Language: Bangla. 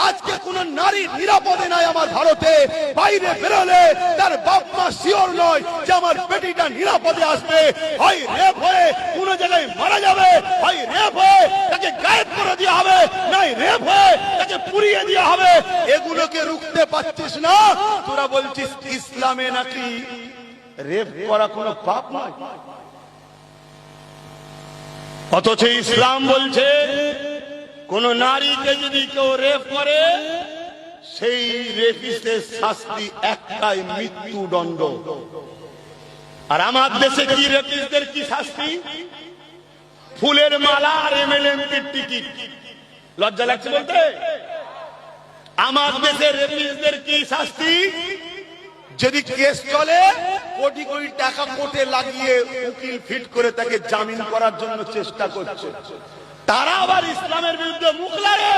আজকে কোন নারী নিরাপদে নাই আমার ভারতে। বাইরে বেরোলে তার বাপ মা শিওর নয় যে আমার বেটিটা নিরাপদে আসবে। হয় রেপ হয়ে কোন জায়গায় মারা যাবে, হয় রেপ হয়ে তাকে গায়েব করে দেওয়া হবে, নাই রেপ হয়ে তাকে পুড়িয়ে দেওয়া হবে। এগুলোকে রুখতে পারছিস না, তোরা বলছিস ইসলামে নাকি রেপ করা কোনো পাপ নয়। অথচ ইসলাম বলছে কোন নারীকে যদি কেউ রেপ করে সেই রেপিস্টের শাস্তি একটাই, মৃত্যুদণ্ড। আর আমার দেশে কি রেপিস্টদের কি শাস্তি? ফুলের মালা আর এমএলএমপির টিকিট। লজ্জা লাগছে বলতে? আমার দেশে রেপিস্টদের কি শাস্তি? যদি কেস চলে কোটি কোটি টাকা কোর্টে লাগিয়ে উকিল ফিট করে তাকে জামিন করার জন্য চেষ্টা করছে। তারা আবার ইসলামের বিরুদ্ধে মুখ লড়ে।